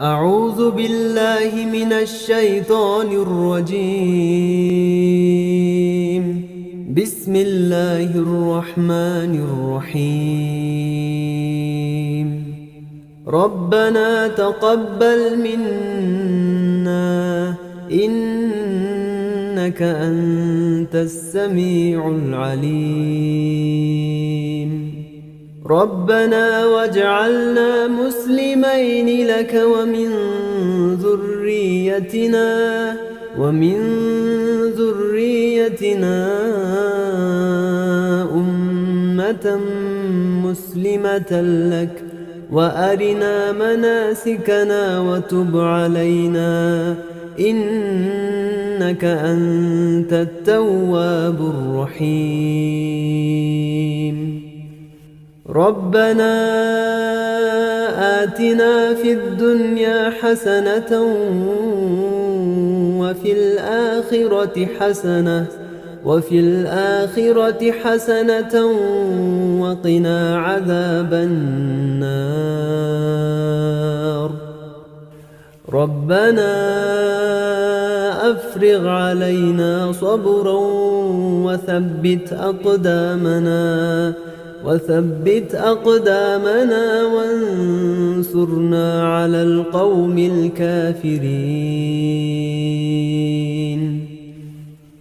أعوذ بالله من الشيطان الرجيم. بسم الله الرحمن الرحيم. ربنا تقبل منا إنك أنت السميع العليم. ربنا واجعلنا مسلمين لك ومن ذريتنا أمة مسلمة لك وأرنا مناسكنا وتب علينا إنك أنت التواب الرحيم. ربنا آتنا في الدنيا حسنة وفي الآخرة حسنة وقنا عذاب النار. ربنا أفرغ علينا صبرا وثبت أقدامنا وانصرنا على القوم الكافرين.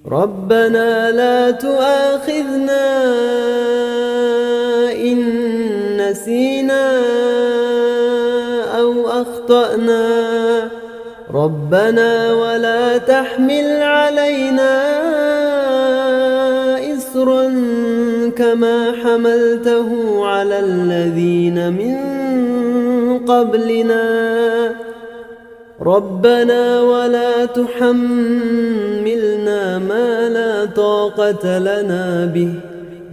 ربنا لا تؤاخذنا إن نسينا أو أخطأنا. ربنا ولا تحمل علينا إصرا كما حملته على الذين من قبلنا. ربنا ولا تحملنا ما لا طاقة لنا به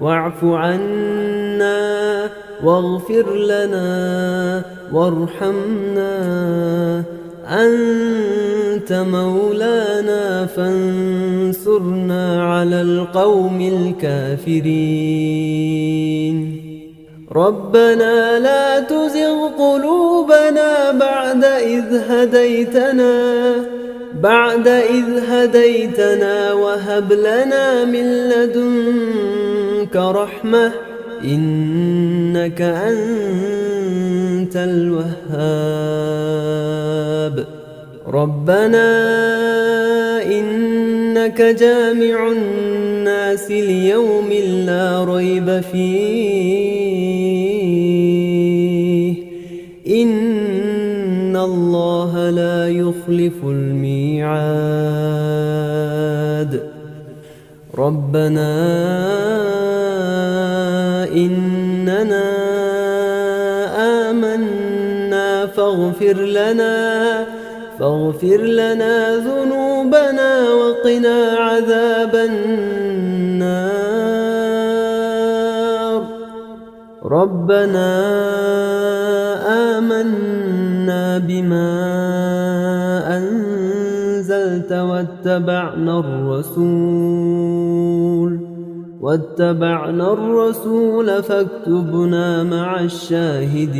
واعف عنا واغفر لنا وارحمنا أنت مولانا فانصرنا على القوم الكافرين. ربنا لا تزغ قلوبنا بعد إذ هديتنا وهب لنا من لدنك رحمة إنك أنت الوهاب. ربنا إنك جامع الناس ليوم لا ريب فيه إن الله لا يخلف الميعاد. ربنا إننا آمنا فاغفر لنا ذنوبنا وقنا عذاب النار. ربنا آمنا بما أنزلت واتبعنا الرسول فاكتبنا مع الشاهدين.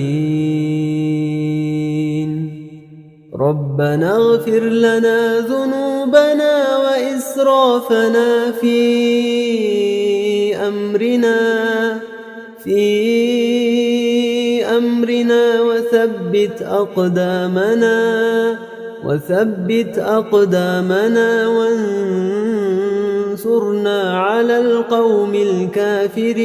ربنا اغفر لنا ذنوبنا وإسرافنا في أمرنا وثبت أقدامنا وانصرنا على القوم الكافرين.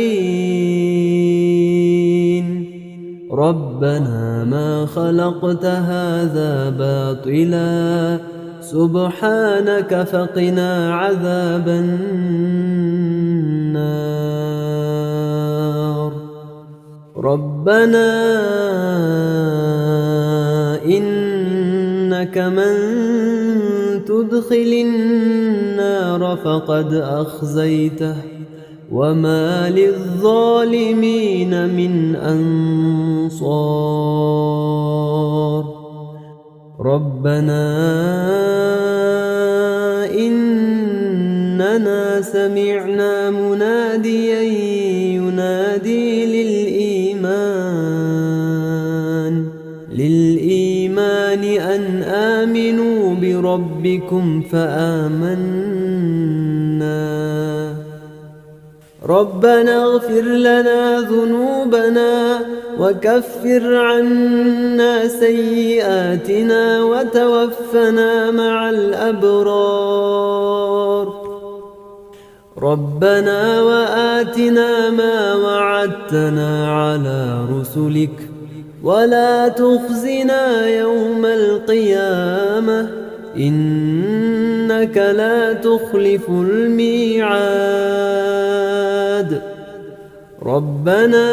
ربنا ما خلقت هذا باطلا سبحانك فقنا عذاب النار. ربنا إنك من تدخل النار فقد أخزيته وما للظالمين من أنصار. ربنا إننا سمعنا مناديا ينادي للإيمان الإيمان أن آمنوا بربكم فآمنا ربنا اغفر لنا ذنوبنا وكفر عنا سيئاتنا وتوفنا مع الأبرار ربنا وآتنا ما وعدتنا على رسلك ولا تخزنا يوم القيامة إنك لا تخلف الميعاد ربنا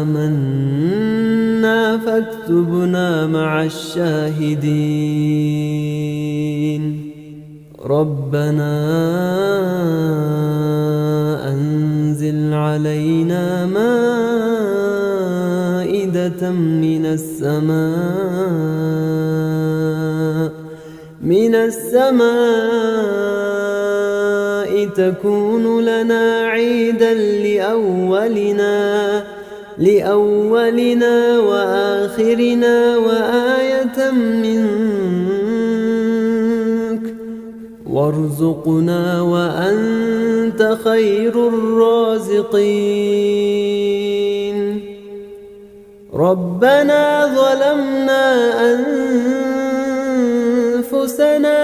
آمنا فاكتبنا مع الشاهدين ربنا أنزل علينا مائدة من السماء تكون لنا عيدا لأولنا وآخرنا وآية منك وارزقنا وأنت خير الرازقين ربنا ظلمنا أنفسنا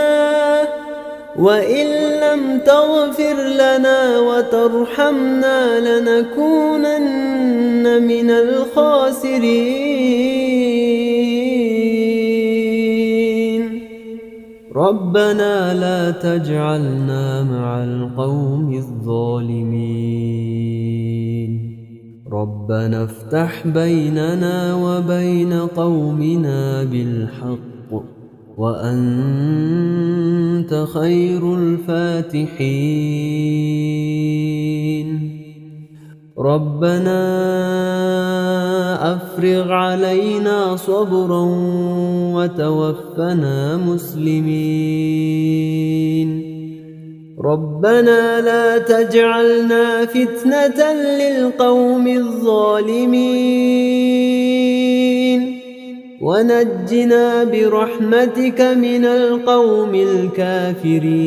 وإن لم تغفر لنا وترحمنا لنكونن من الخاسرين ربنا لا تجعلنا مع القوم الظالمين ربنا افتح بيننا وبين قومنا بالحق وأنت خير الفاتحين ربنا أفرغ علينا صبرا وتوفنا مسلمين ربنا لا تجعلنا فتنة للقوم الظالمين ونجنا برحمتك من القوم الكافرين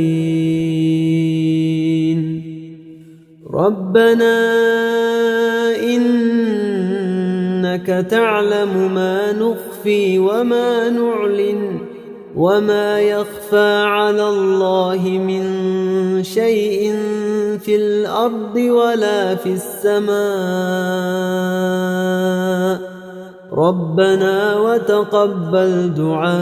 ربنا إنك تعلم ما نخفي وما نعلن وما يخفى على الله من شيء في الأرض ولا في السماء ربنا وتقبل دعاء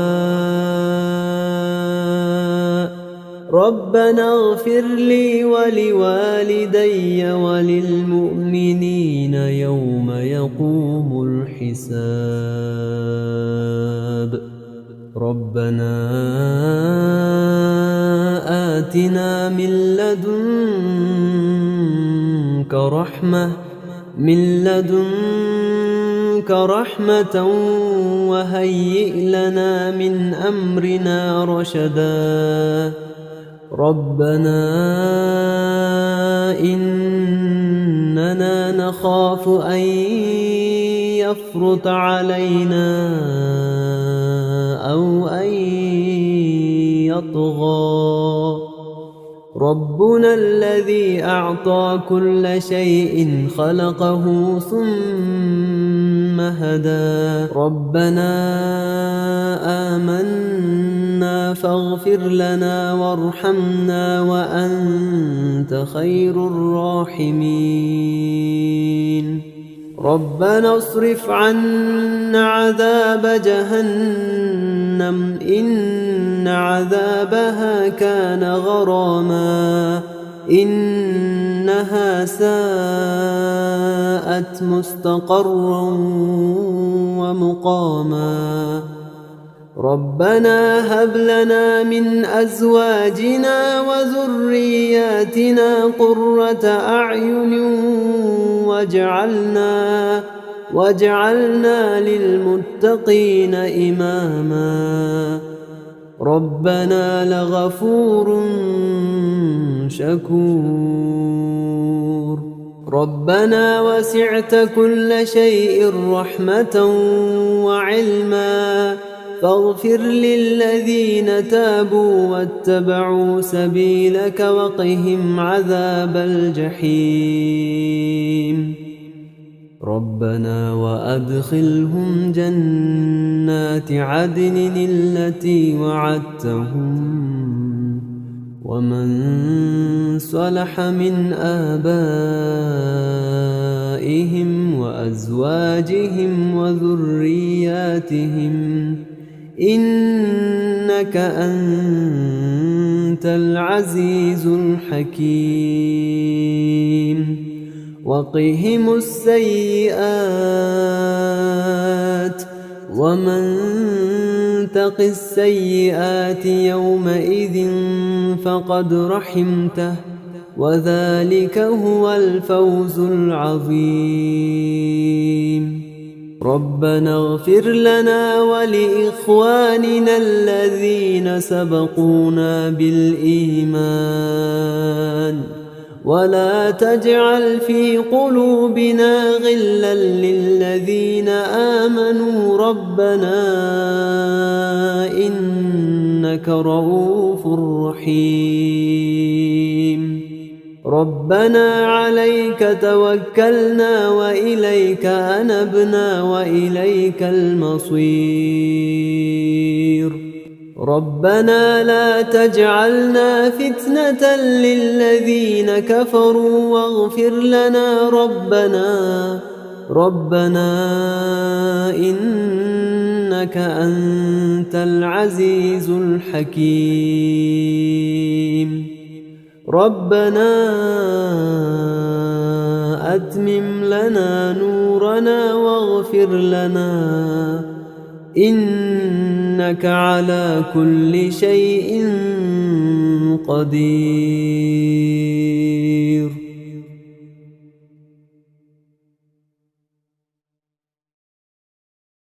ربنا اغفر لي ولوالدي وللمؤمنين يوم يقوم الحساب ربنا آتنا من لدنك رحمة وهيئ لنا من أمرنا رشدا ربنا إننا نخاف أن يفرط علينا أو أن يطغى ربنا الذي أعطى كل شيء خلقه ثم هدى ربنا آمنا فاغفر لنا وارحمنا وأنت خير الراحمين ربنا اصرف عنا عذاب جهنم إن عذابها كان غراما إنها ساءت مستقرا ومقاما ربنا هب لنا من أزواجنا وذرياتنا قرة أعين واجعلنا للمتقين إماما ربنا لغفور شكور ربنا وسعت كل شيء رحمة وعلما فاغفر للذين تابوا واتبعوا سبيلك وقهم عذاب الجحيم ربنا وأدخلهم جنات عدن التي وعدتهم ومن صلح من آبائهم وأزواجهم وذرياتهم إنك أنت العزيز الحكيم وقهم السيئات ومن تق السيئات يومئذ فقد رحمته وذلك هو الفوز العظيم ربنا اغفر لنا ولإخواننا الذين سبقونا بالإيمان ولا تجعل في قلوبنا غلا للذين آمنوا ربنا إنك رؤوف رحيم ربنا عليك توكلنا وإليك أنبنا وإليك المصير ربنا لا تجعلنا فتنة للذين كفروا واغفر لنا ربنا إنك أنت العزيز الحكيم ربنا أتمم لنا نورنا واغفر لنا إنك على كل شيء قدير